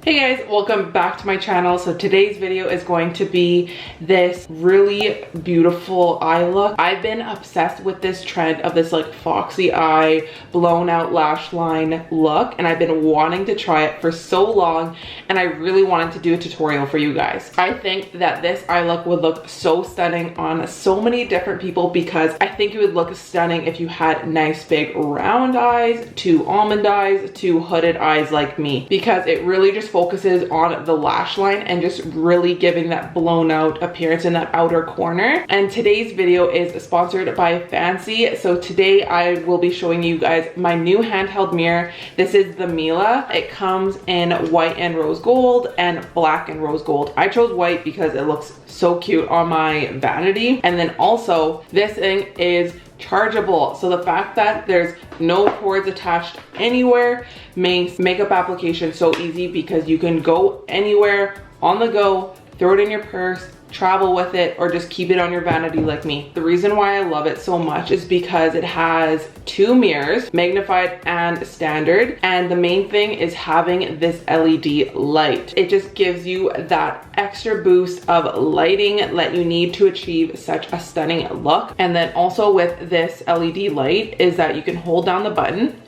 Hey guys, welcome back to my channel. So today's video is going to be this really beautiful eye look. I've been obsessed with this trend of this like foxy eye, blown out lash line look, and I've been wanting to try it for so long, and I really wanted to do a tutorial for you guys. I think that this eye look would look so stunning on so many different people because I think it would look stunning if you had nice big round eyes, to almond eyes, to hooded eyes like me, because it really just focuses on the lash line and just really giving that blown out appearance in that outer corner. And today's video is sponsored by Fancii. So today I will be showing you guys my new handheld mirror. This is the Mila. It comes in white and rose gold and black and rose gold. I chose white because it looks so cute on my vanity. And then also this thing is chargeable, so the fact that there's no cords attached anywhere makes makeup application so easy because you can go anywhere on the go, throw it in your purse, travel with it, or just keep it on your vanity like me. The reason why I love it so much is because it has two mirrors, magnified and standard, and the main thing is having this LED light. It just gives you that extra boost of lighting that you need to achieve such a stunning look. And then also with this LED light is that you can hold down the button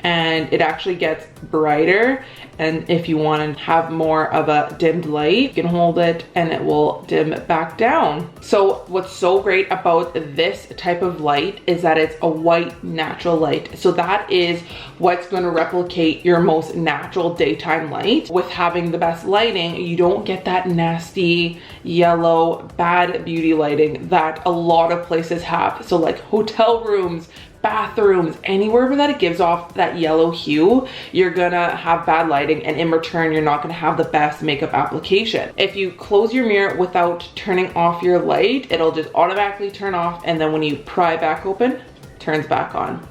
and it actually gets brighter, and if you want to have more of a dimmed light, you can hold it and it will dim back down. So what's so great about this type of light is that it's a white natural light, so that is what's going to replicate your most natural daytime light. With having the best lighting, you don't get that nasty yellow bad beauty lighting that a lot of places have. So like hotel rooms, bathrooms, anywhere that it gives off that yellow hue, you're gonna have bad lighting, and in return you're not gonna have the best makeup application. If you close your mirror without turning off your light, it'll just automatically turn off, and then when you pry it back open, it turns back on.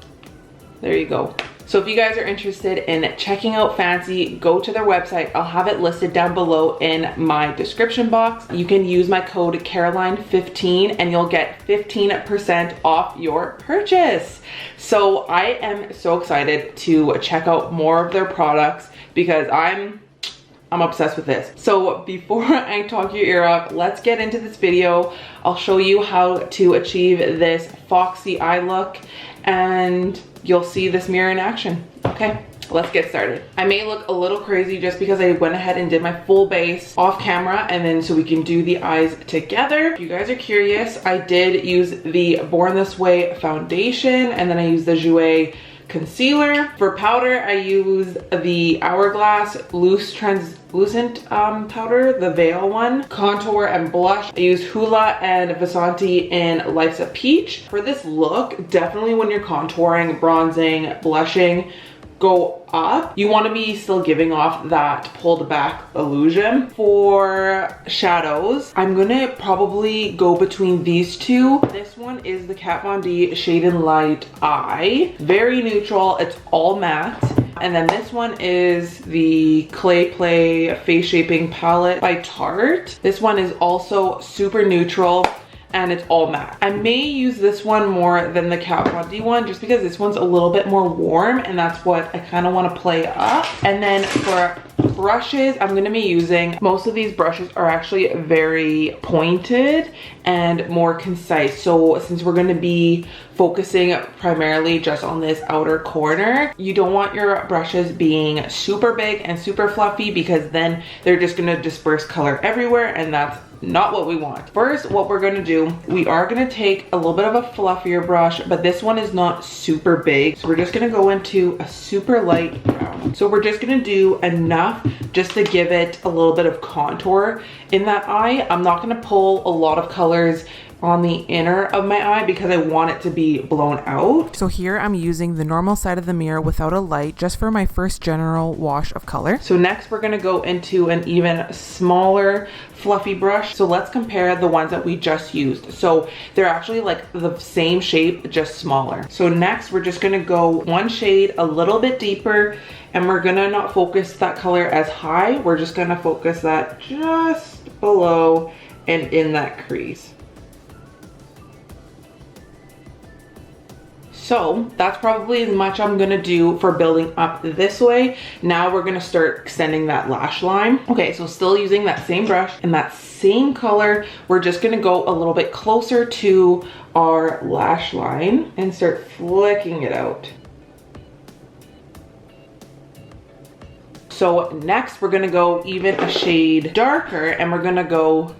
There you go. So if you guys are interested in checking out Fancii, go to their website. I'll have it listed down below in my description box. You can use my code Caroline15 and you'll get 15% off your purchase. So I am so excited to check out more of their products because I'm obsessed with this. So before I talk your ear off, let's get into this video. I'll show you how to achieve this foxy eye look, and you'll see this mirror in action. Okay, let's get started. I may look a little crazy just because I went ahead and did my full base off camera, and then so we can do the eyes together. If you guys are curious, I did use the Born This Way foundation, and then I used the Jouer concealer. For powder, I used the Hourglass loose translucent powder, the Veil one. Contour and blush, I used Hoola and Vasanti in Life's a Peach. For this look, definitely when you're contouring, bronzing, blushing, go up. You want to be still giving off that pulled back illusion. For shadows, I'm gonna probably go between these two. This one is the Kat Von D Shade and Light Eye. Very neutral, it's all matte. And then this one is the Clay Play Face Shaping Palette by Tarte. This one is also super neutral and it's all matte. I may use this one more than the Kat Von D one just because this one's a little bit more warm, and that's what I kind of want to play up. And then for brushes, I'm going to be using, most of these brushes are actually very pointed and more concise. So since we're going to be focusing primarily just on this outer corner, you don't want your brushes being super big and super fluffy because then they're just going to disperse color everywhere, and that's not what we want. First, what we're gonna do, we are gonna take a little bit of a fluffier brush, but this one is not super big. So we're just gonna go into a super light brown. So we're just gonna do enough just to give it a little bit of contour in that eye. I'm not gonna pull a lot of colors on the inner of my eye because I want it to be blown out. So here I'm using the normal side of the mirror without a light just for my first general wash of color. So next we're gonna go into an even smaller fluffy brush. So let's compare the ones that we just used. So they're actually like the same shape, just smaller. So next we're just gonna go one shade a little bit deeper, and we're gonna not focus that color as high. We're just gonna focus that just below and in that crease. So that's probably as much I'm gonna do for building up this way. Now we're gonna start extending that lash line. Okay, so still using that same brush and that same color, we're just gonna go a little bit closer to our lash line and start flicking it out. So next we're gonna go even a shade darker, and we're gonna go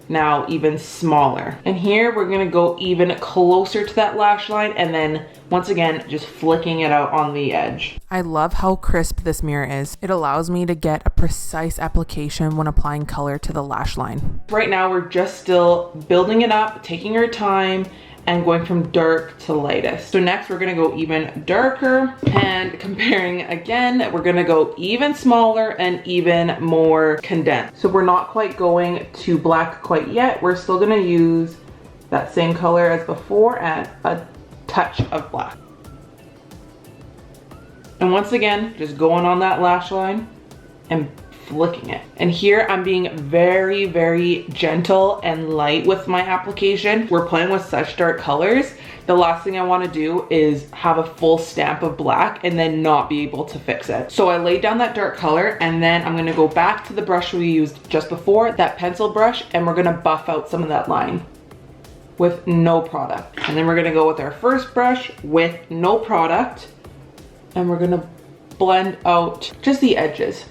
now even smaller. And here we're gonna go even closer to that lash line, and then once again, just flicking it out on the edge. I love how crisp this mirror is. It allows me to get a precise application when applying color to the lash line. Right now, we're just still building it up, taking our time, and going from dark to lightest. So next we're gonna go even darker, and comparing again, we're gonna go even smaller and even more condensed. So we're not quite going to black quite yet. We're still gonna use that same color as before and a touch of black. And once again, just going on that lash line and flicking it. And here I'm being very, very gentle and light with my application. We're playing with such dark colors. The last thing I want to do is have a full stamp of black and then not be able to fix it. So I laid down that dark color, and then I'm going to go back to the brush we used just before, that pencil brush, and we're going to buff out some of that line with no product. And then we're going to go with our first brush with no product, and we're going to blend out just the edges.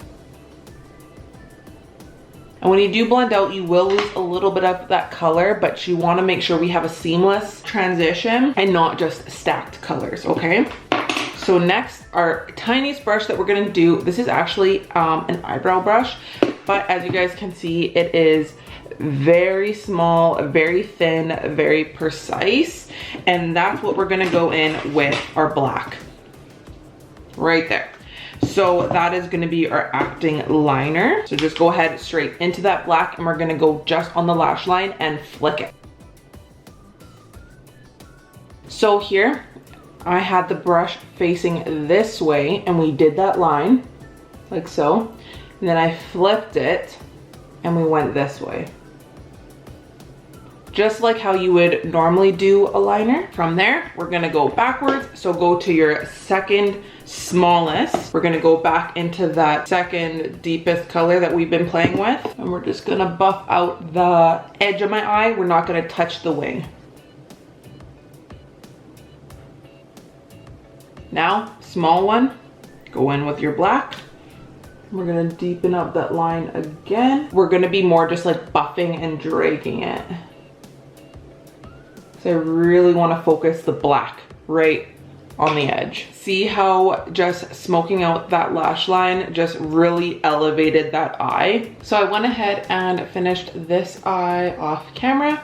And when you do blend out, you will lose a little bit of that color, but you want to make sure we have a seamless transition and not just stacked colors, okay? So next, our tiniest brush that we're going to do, this is actually an eyebrow brush, but as you guys can see, it is very small, very thin, very precise, and that's what we're going to go in with our black right there. So that is going to be our acting liner. So just go ahead straight into that black, and we're going to go just on the lash line and flick it. So here I had the brush facing this way, and we did that line like so, and then I flipped it and we went this way, just like how you would normally do a liner. From there, we're gonna go backwards. So go to your second smallest. We're gonna go back into that second deepest color that we've been playing with. And we're just gonna buff out the edge of my eye. We're not gonna touch the wing. Now, small one, go in with your black. We're gonna deepen up that line again. We're gonna be more just like buffing and dragging it. So I really want to focus the black right on the edge. See how just smoking out that lash line just really elevated that eye. So I went ahead and finished this eye off camera.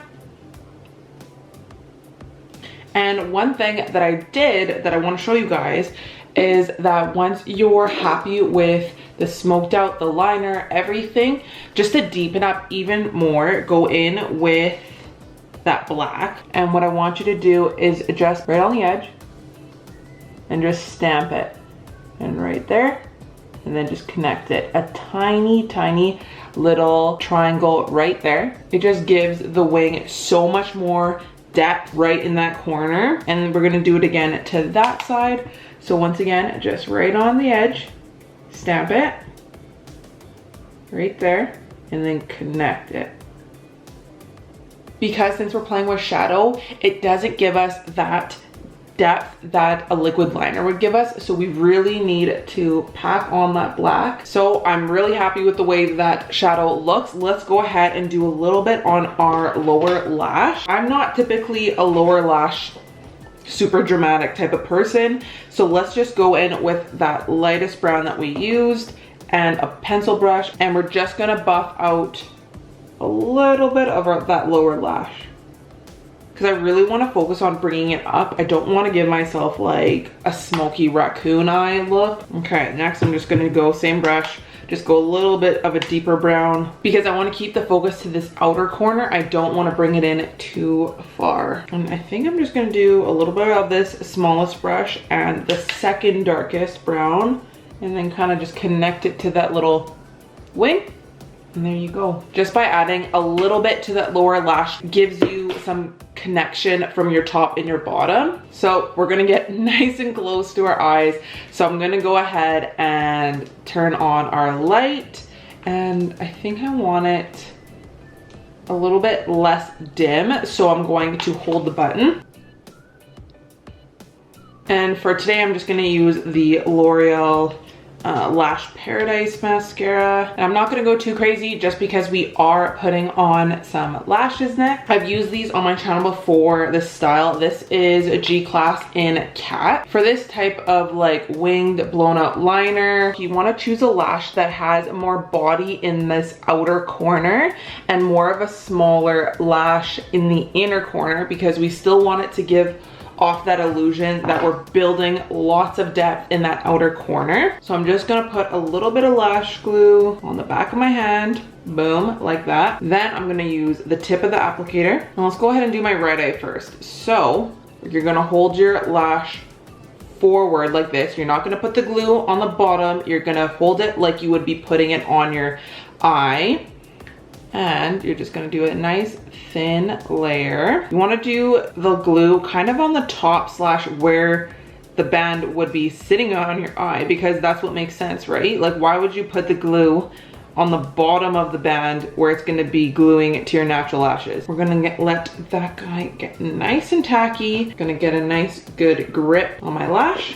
And one thing that I did that I want to show you guys is that once you're happy with the smoked out, the liner, everything, just to deepen up even more, go in with that black. And what I want you to do is just right on the edge and just stamp it, and right there, and then just connect it, a tiny little triangle right there. It just gives the wing so much more depth right in that corner. And we're gonna do it again to that side. So once again, just right on the edge, stamp it right there, and then connect it. Because since we're playing with shadow, it doesn't give us that depth that a liquid liner would give us. So we really need to pack on that black. So I'm really happy with the way that shadow looks. Let's go ahead and do a little bit on our lower lash. I'm not typically a lower lash super dramatic type of person. So let's just go in with that lightest brown that we used and a pencil brush. And we're just gonna buff out a little bit of that lower lash, because I really want to focus on bringing it up. I don't want to give myself like a smoky raccoon eye look. Okay, next I'm just going to go same brush, just go a little bit of a deeper brown, because I want to keep the focus to this outer corner. I don't want to bring it in too far. And I think I'm just going to do a little bit of this smallest brush and the second darkest brown, and then kind of just connect it to that little wing. And there you go. Just by adding a little bit to that lower lash gives you some connection from your top and your bottom. So we're gonna get nice and close to our eyes. So I'm gonna go ahead and turn on our light. And I think I want it a little bit less dim. So I'm going to hold the button. And for today, I'm just gonna use the L'Oreal Lash Paradise mascara. And I'm not gonna go too crazy just because we are putting on some lashes next. I've used these on my channel before, this style. This is a G-Class in Cat. For this type of like winged blown out liner, you wanna choose a lash that has more body in this outer corner and more of a smaller lash in the inner corner, because we still want it to give off that illusion that we're building lots of depth in that outer corner. So I'm just gonna put a little bit of lash glue on the back of my hand, boom, like that. Then I'm gonna use the tip of the applicator. And let's go ahead and do my right eye first. So you're gonna hold your lash forward like this. You're not gonna put the glue on the bottom. You're gonna hold it like you would be putting it on your eye. And you're just gonna do a nice thin layer. You wanna do the glue kind of on the top slash where the band would be sitting on your eye, because that's what makes sense, right? Like, why would you put the glue on the bottom of the band where it's gonna be gluing to your natural lashes? We're gonna let that guy get nice and tacky. Gonna get a nice good grip on my lash.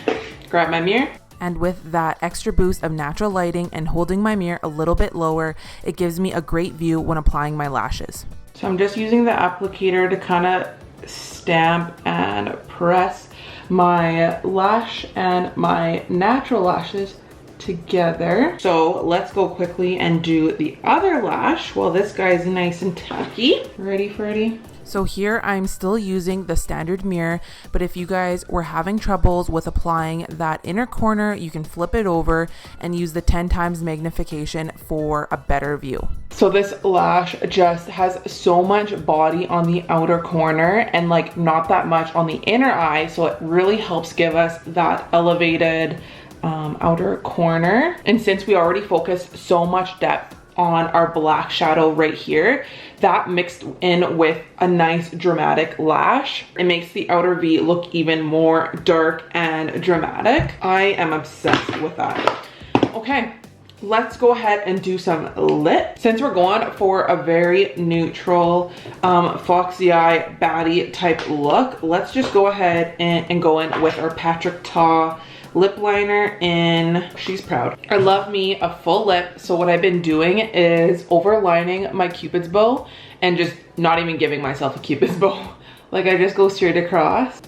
Grab my mirror. And with that extra boost of natural lighting and holding my mirror a little bit lower, it gives me a great view when applying my lashes. So I'm just using the applicator to kind of stamp and press my lash and my natural lashes together. So let's go quickly and do the other lash while this guy's nice and tacky. Ready, Freddy? So here I'm still using the standard mirror, but if you guys were having troubles with applying that inner corner, you can flip it over and use the 10 times magnification for a better view. So this lash just has so much body on the outer corner and like not that much on the inner eye. So it really helps give us that elevated outer corner. And since we already focused so much depth on our black shadow right here, that mixed in with a nice dramatic lash, it makes the outer V look even more dark and dramatic. I am obsessed with that. Okay, let's go ahead and do some lip. Since we're going for a very neutral foxy eye baddie type look, let's just go ahead and go in with our Patrick Ta lip liner in She's Proud. I love me a full lip, so what I've been doing is overlining my Cupid's bow and just not even giving myself a Cupid's bow. Like, I just go straight across.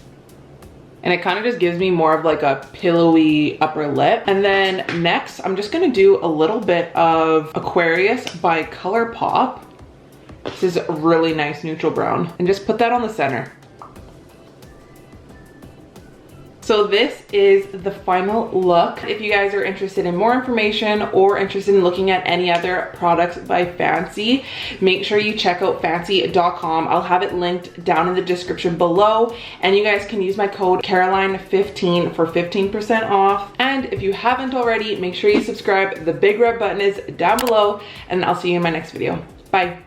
And it kind of just gives me more of like a pillowy upper lip. And then next, I'm just gonna do a little bit of Aquarius by ColourPop. This is a really nice neutral brown. And just put that on the center. So this is the final look. If you guys are interested in more information or interested in looking at any other products by Fancii, make sure you check out Fancii.com. I'll have it linked down in the description below, and you guys can use my code Caroline15 for 15% off. And if you haven't already, make sure you subscribe. The big red button is down below, and I'll see you in my next video. Bye.